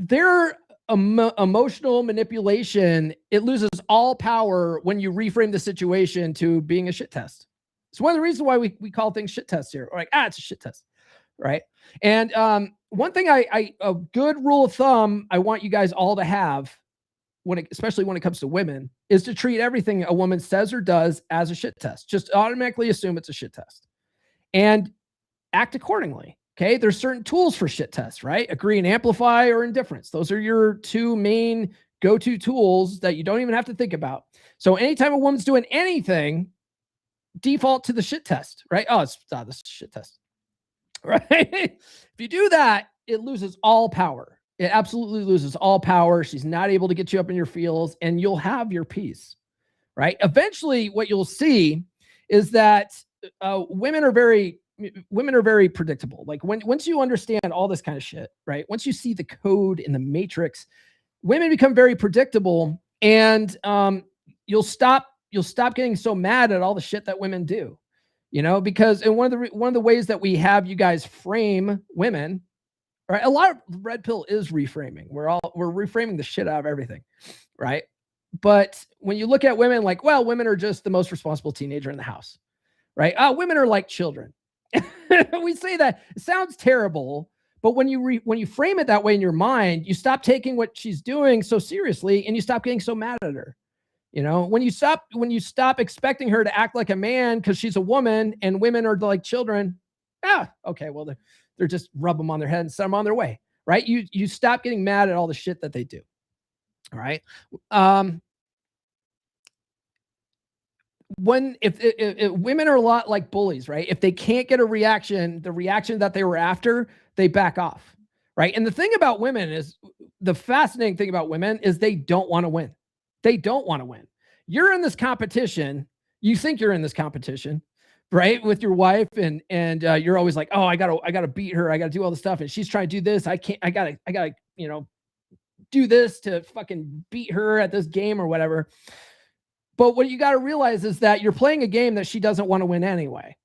their emotional manipulation, it loses all power when you reframe the situation to being a shit test. It's one of the reasons why we call things shit tests here. We're like, it's a shit test. Right. And one thing a good rule of thumb I want you guys all to have, especially when it comes to women, is to treat everything a woman says or does as a shit test. Just automatically assume it's a shit test and act accordingly. Okay. There's certain tools for shit tests, right? Agree and amplify, or indifference. Those are your two main go-to tools that you don't even have to think about. So anytime a woman's doing anything, default to the shit test, right? This is a shit test. Right? If you do that, it loses all power. It absolutely loses all power. She's not able to get you up in your feels, and you'll have your peace, right? Eventually, what you'll see is that women are very predictable. Like once you understand all this kind of shit, right? Once you see the code in the matrix, women become very predictable, and you'll stop getting so mad at all the shit that women do. You know, because in one of the ways that we have you guys frame women, right? A lot of red pill is reframing. We're reframing the shit out of everything, right? But when you look at women, like, well, women are just the most responsible teenager in the house, right? Women are like children. We say that, it sounds terrible, but when you frame it that way in your mind, you stop taking what she's doing so seriously, and you stop getting so mad at her. You know, when you stop expecting her to act like a man because she's a woman and women are like children, okay, well, they're just rub them on their head and send them on their way, right? You stop getting mad at all the shit that they do. All right. If women are a lot like bullies, right? If they can't get the reaction that they were after, they back off, right? And the thing about women is, the fascinating thing about women is they don't want to win. They don't want to win. You're in this competition. You think you're in this competition, right? With your wife, and you're always like, oh, I gotta beat her. I gotta do all this stuff. And she's trying to do this. I gotta, do this to fucking beat her at this game or whatever. But what you got to realize is that you're playing a game that she doesn't want to win anyway.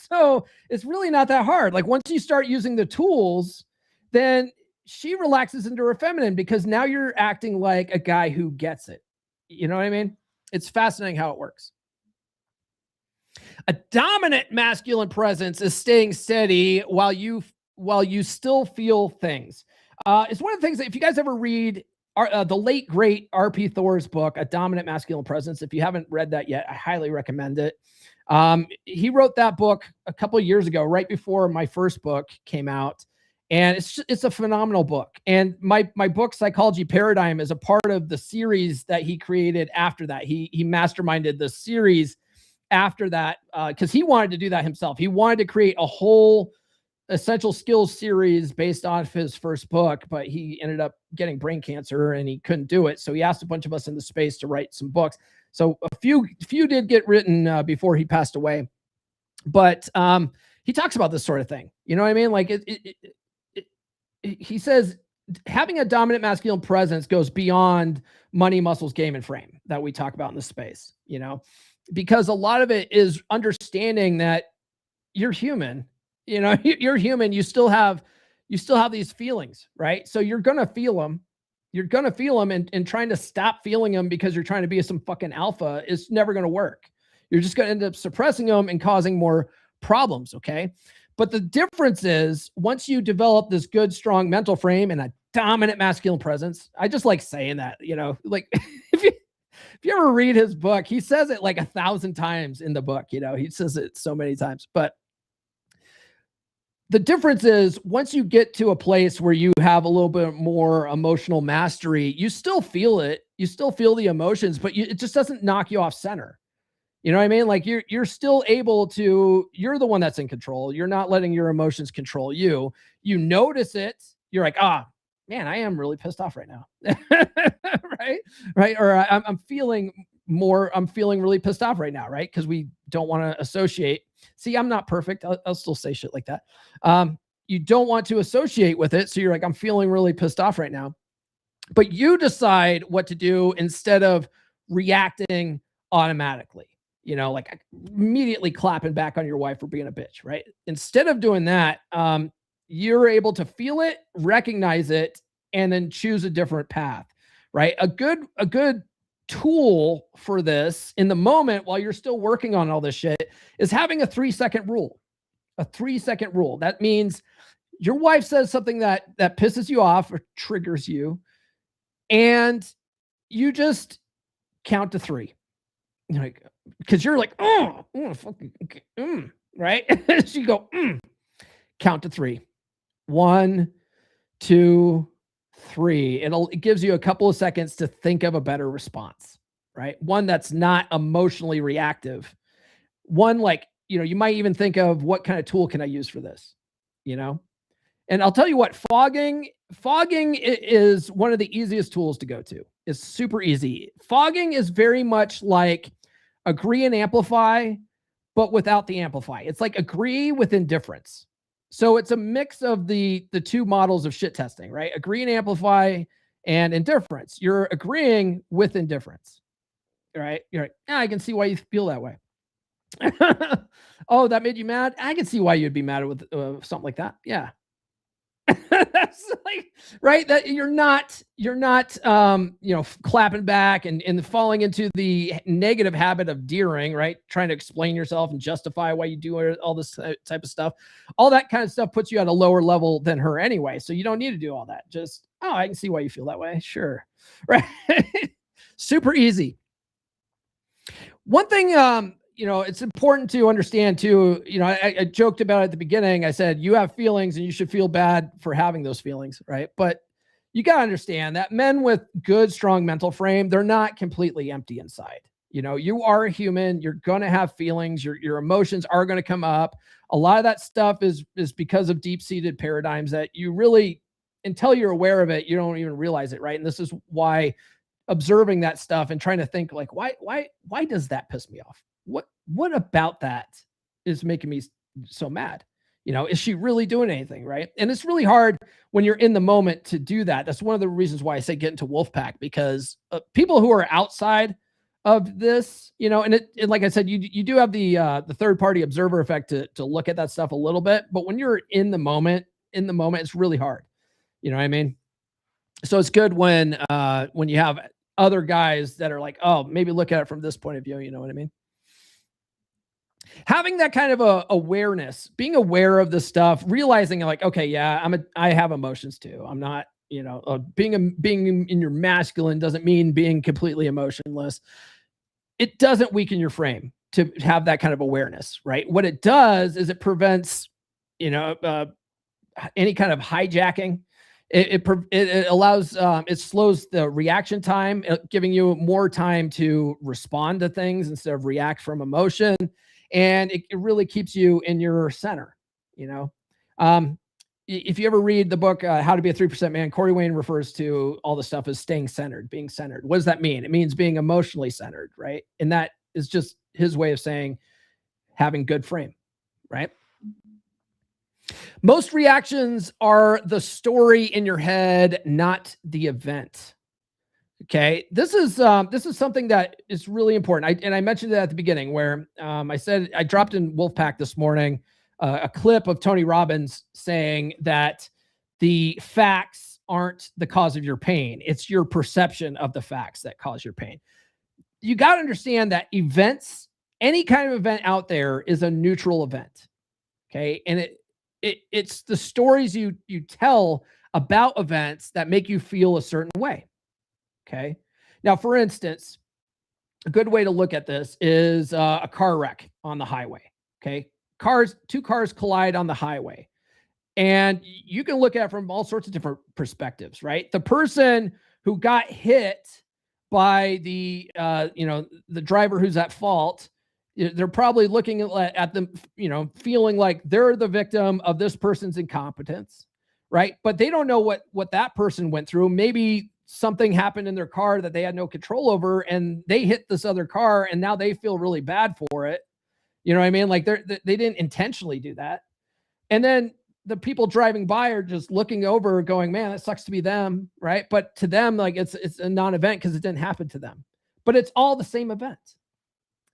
So it's really not that hard. Like once you start using the tools, then she relaxes into her feminine, because now you're acting like a guy who gets it. You know what I mean? It's fascinating how it works. A dominant masculine presence is staying steady while you still feel things. It's one of the things that, if you guys ever read the late great R.P. Thor's book, A Dominant Masculine Presence, if you haven't read that yet, I highly recommend it. He wrote that book a couple of years ago, right before my first book came out. And it's a phenomenal book. And my book, Psychology Paradigm, is a part of the series that he created after that. He masterminded the series after that because he wanted to do that himself. He wanted to create a whole essential skills series based off his first book, but he ended up getting brain cancer and he couldn't do it. So he asked a bunch of us in the space to write some books. So a few did get written before he passed away. But he talks about this sort of thing. You know what I mean? Like he says having a dominant masculine presence goes beyond money, muscles, game, and frame that we talk about in the space, you know, because a lot of it is understanding that you're human, you know, you're human. You still have these feelings, right? So you're going to feel them. You're going to feel them, and trying to stop feeling them because you're trying to be some fucking alpha is never going to work. You're just going to end up suppressing them and causing more problems, okay? But the difference is once you develop this good, strong mental frame and a dominant masculine presence, I just like saying that, like if you ever read his book, he says it like 1,000 times in the book, he says it so many times. But the difference is once you get to a place where you have a little bit more emotional mastery, you still feel it. You still feel the emotions, but it just doesn't knock you off center. You know what I mean? Like you're still able to, you're the one that's in control. You're not letting your emotions control you. You notice it. You're like, man, I am really pissed off right now. Right. Or I'm feeling really pissed off right now. Right. Because we don't want to associate. See, I'm not perfect. I'll still say shit like that. You don't want to associate with it. So you're like, I'm feeling really pissed off right now. But you decide what to do instead of reacting automatically. Like immediately clapping back on your wife for being a bitch, right? Instead of doing that, you're able to feel it, recognize it, and then choose a different path, right? A good tool for this in the moment while you're still working on all this shit is having a 3-second rule. A 3-second rule. That means your wife says something that pisses you off or triggers you, and you just count to 3. Like, because you're like, fucking, right? So you go, count to 3. 1, 2, 3. It gives you a couple of seconds to think of a better response, right? One that's not emotionally reactive. One like, you might even think of what kind of tool can I use for this, And I'll tell you what, fogging is one of the easiest tools to go to. It's super easy. Fogging is very much like agree and amplify, but without the amplify. It's like agree with indifference. So it's a mix of the two models of shit testing, right? Agree and amplify and indifference. You're agreeing with indifference, right? You're like, I can see why you feel that way. Oh, that made you mad? I can see why you'd be mad with something like that. Yeah. That's like, right? That you're not clapping back and falling into the negative habit of deering, right? Trying to explain yourself and justify why you do all this type of stuff. All that kind of stuff puts you at a lower level than her anyway. So you don't need to do all that. Just, I can see why you feel that way. Sure. Right. Super easy. One thing, it's important to understand too, I joked about it at the beginning. I said, you have feelings and you should feel bad for having those feelings, right? But you got to understand that men with good, strong mental frame, they're not completely empty inside. You are a human. You're going to have feelings. Your emotions are going to come up. A lot of that stuff is because of deep-seated paradigms that you really, until you're aware of it, you don't even realize it, right? And this is why observing that stuff and trying to think like, why does that piss me off? What about that is making me so mad? Is she really doing anything, right? And it's really hard when you're in the moment to do that. That's one of the reasons why I say get into Wolfpack, because people who are outside of this, and like I said, you do have the third party observer effect to look at that stuff a little bit, but when you're in the moment, it's really hard. You know what I mean? So it's good when you have other guys that are like, oh, maybe look at it from this point of view. You know what I mean? Having that kind of awareness, being aware of the stuff, realizing like, okay, yeah, I have emotions too. I'm not, being in your masculine doesn't mean being completely emotionless. It doesn't weaken your frame to have that kind of awareness, right? What it does is it prevents, any kind of hijacking. It allows, it slows the reaction time, giving you more time to respond to things instead of react from emotion. And it really keeps you in your center, if you ever read the book, How to Be a 3% Man, Corey Wayne refers to all the stuff as staying centered, being centered. What does that mean? It means being emotionally centered, right? And that is just his way of saying having good frame, right? Most reactions are the story in your head, not the event. Okay, this is something that is really important. I mentioned it at the beginning where I said I dropped in Wolfpack this morning a clip of Tony Robbins saying that the facts aren't the cause of your pain. It's your perception of the facts that cause your pain. You got to understand that events any kind of event out there is a neutral event. Okay. And it's the stories you tell about events that make you feel a certain way. Okay. Now, for instance, a good way to look at this is a car wreck on the highway. Okay. Two cars collide on the highway. And you can look at it from all sorts of different perspectives, right? The person who got hit by the driver who's at fault, they're probably looking at them, feeling like they're the victim of this person's incompetence, right? But they don't know what that person went through. Maybe something happened in their car that they had no control over, and they hit this other car, and now they feel really bad for it. You know what I mean? Like they didn't intentionally do that. And then the people driving by are just looking over going, man, that sucks to be them. Right. But to them, like it's a non-event because it didn't happen to them, but it's all the same event.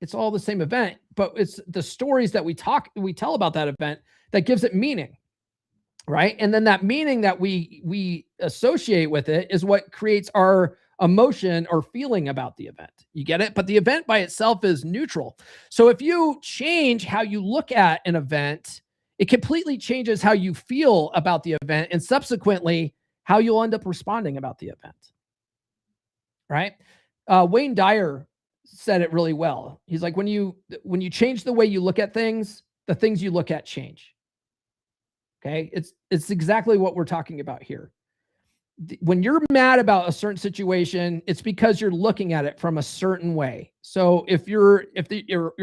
It's all the same event, but it's the stories that we tell about that event that gives it meaning. Right. And then that meaning that we associate with it is what creates our emotion or feeling about the event. You get it? But the event by itself is neutral. So if you change how you look at an event, it completely changes how you feel about the event and subsequently how you'll end up responding about the event. Right? Wayne Dyer said it really well. He's like, when you change the way you look at things, the things you look at change. Okay? It's exactly what we're talking about here. When you're mad about a certain situation, it's because you're looking at it from a certain way. So if you're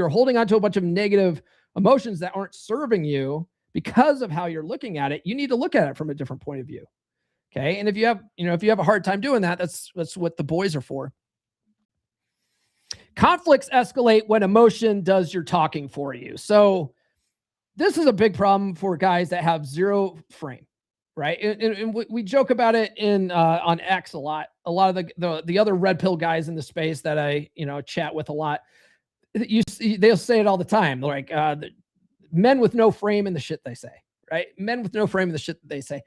holding on to a bunch of negative emotions that aren't serving you because of how you're looking at it, you need to look at it from a different point of view. Okay. And if you have a hard time doing that, that's what the boys are for. Conflicts escalate when emotion does your talking for you. So this is a big problem for guys that have zero frame, right? And we joke about it on X a lot. A lot of the other red pill guys in the space that I chat with a lot, they'll say it all the time. They're like, men with no frame in the shit they say, right? Men with no frame in the shit that they say.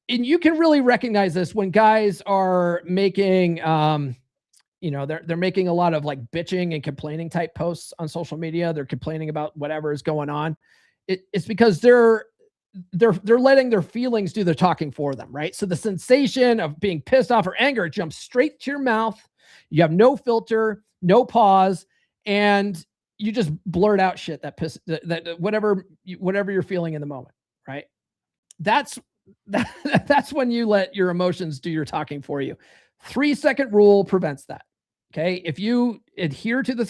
And you can really recognize this when guys are making, they're making a lot of like bitching and complaining type posts on social media. They're complaining about whatever is going on. It's because they're letting their feelings do the talking for them, right? So the sensation of being pissed off or anger jumps straight to your mouth. You have no filter, no pause, and you just blurt out shit that whatever you're feeling in the moment, right? That's when you let your emotions do your talking for you. 3-second rule prevents that. Okay. If you adhere to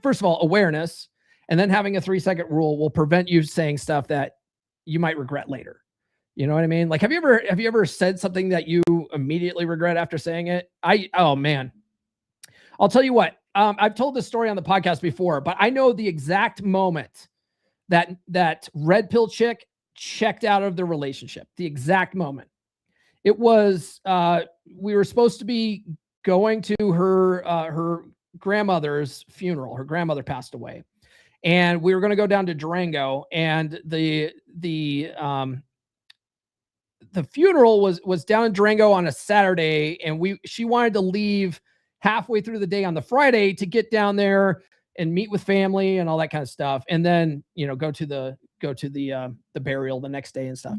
first of all, awareness, and then having a 3-second rule will prevent you saying stuff that you might regret later. You know what I mean? Like, have you ever said something that you immediately regret after saying it? Oh man, I'll tell you what, I've told this story on the podcast before, but I know the exact moment that red pill chick checked out of the relationship, the exact moment. It was, we were supposed to be going to her grandmother's funeral. Her grandmother passed away, and we were going to go down to Durango, and the funeral was down in Durango on a Saturday, and she wanted to leave halfway through the day on the Friday to get down there and meet with family and all that kind of stuff, and then go to the burial the next day and stuff.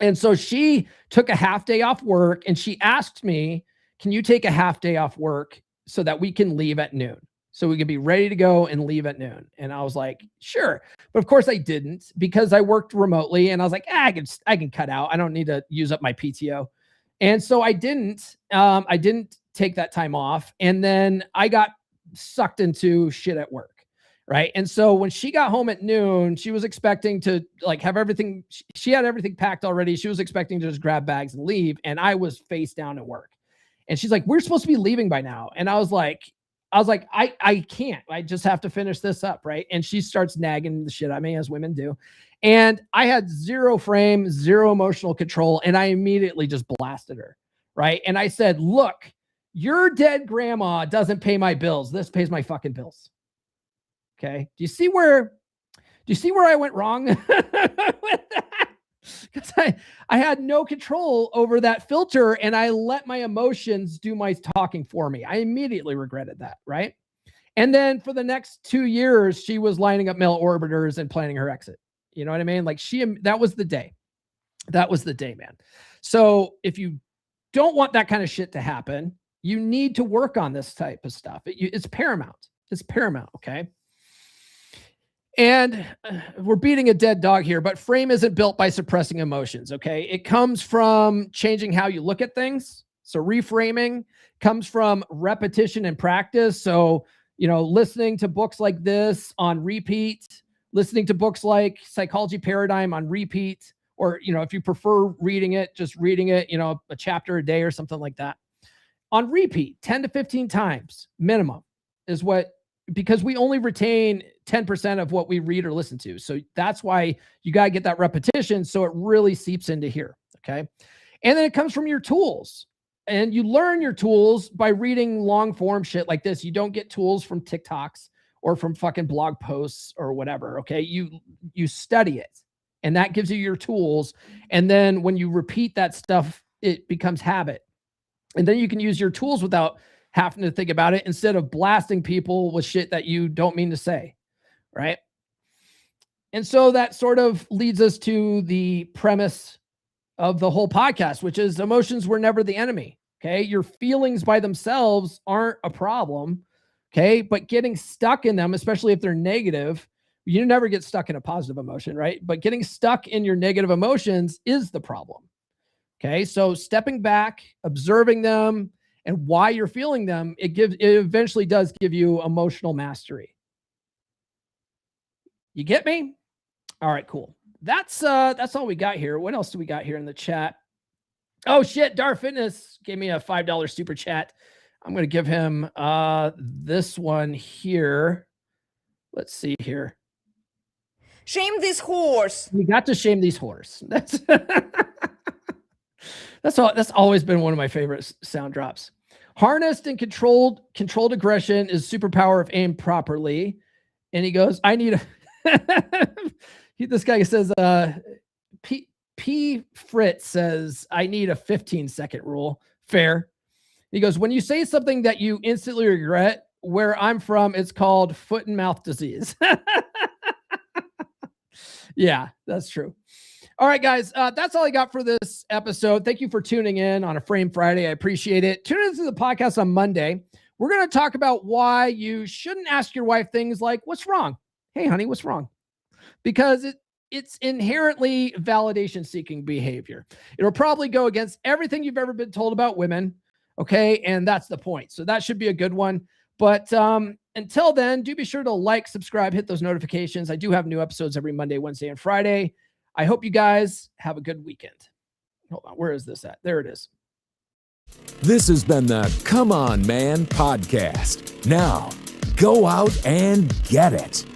And so she took a half day off work, and she asked me, can you take a half day off work so that we can leave at noon? So we can be ready to go and leave at noon. And I was like, sure. But of course I didn't, because I worked remotely, and I was like, I can cut out. I don't need to use up my PTO. And so I didn't take that time off. And then I got sucked into shit at work. Right. And so when she got home at noon, she was expecting to have everything. She had everything packed already. She was expecting to just grab bags and leave. And I was face down at work. And she's like, we're supposed to be leaving by now. And I was like, I can't. I just have to finish this up. Right. And she starts nagging the shit at me, as women do. And I had zero frame, zero emotional control. And I immediately just blasted her. Right. And I said, look, your dead grandma doesn't pay my bills. This pays my fucking bills. Okay. Do you see where I went wrong with that? Because I had no control over that filter, and I let my emotions do my talking for me. I immediately regretted that. Right. And then for the next 2 years, she was lining up male orbiters and planning her exit. You know what I mean? Like that was the day. That was the day, man. So if you don't want that kind of shit to happen, you need to work on this type of stuff. It's paramount. It's paramount. Okay. And we're beating a dead dog here, but frame isn't built by suppressing emotions. Okay. It comes from changing how you look at things. So reframing comes from repetition and practice. So, listening to books like this on repeat, listening to books like Psychology Paradigm on repeat, or, if you prefer reading it, just reading it, a chapter a day or something like that on repeat, 10 to 15 times minimum is because we only retain 10% of what we read or listen to. So that's why you got to get that repetition. So it really seeps into here. Okay. And then it comes from your tools, and you learn your tools by reading long form shit like this. You don't get tools from TikToks or from fucking blog posts or whatever. Okay. You study it, and that gives you your tools. And then when you repeat that stuff, it becomes habit. And then you can use your tools without having to think about it, instead of blasting people with shit that you don't mean to say. Right. And so that sort of leads us to the premise of the whole podcast, which is emotions were never the enemy. Okay. Your feelings by themselves aren't a problem. Okay. But getting stuck in them, especially if they're negative, you never get stuck in a positive emotion, right? But getting stuck in your negative emotions is the problem. Okay. So stepping back, observing them and why you're feeling them, it eventually does give you emotional mastery. You get me? All right, cool. That's all we got here. What else do we got here in the chat? Oh shit, Dar Fitness gave me a $5 super chat. I'm going to give him this one here. Let's see here. Shame this horse. We got to shame these horse. That's always been one of my favorite sound drops. Harnessed and controlled aggression is superpower if aimed properly. And he goes, I need a this guy says, P Fritz says, I need a 15-second rule. Fair. He goes, when you say something that you instantly regret, where I'm from, it's called foot and mouth disease. Yeah, that's true. All right, guys, that's all I got for this episode. Thank you for tuning in on a Frame Friday. I appreciate it. Tune into the podcast on Monday. We're going to talk about why you shouldn't ask your wife things like, what's wrong? Hey, honey, what's wrong? Because it's inherently validation-seeking behavior. It'll probably go against everything you've ever been told about women, okay? And that's the point. So that should be a good one. But until then, do be sure to like, subscribe, hit those notifications. I do have new episodes every Monday, Wednesday, and Friday. I hope you guys have a good weekend. Hold on, where is this at? There it is. This has been the Come On Man podcast. Now, go out and get it.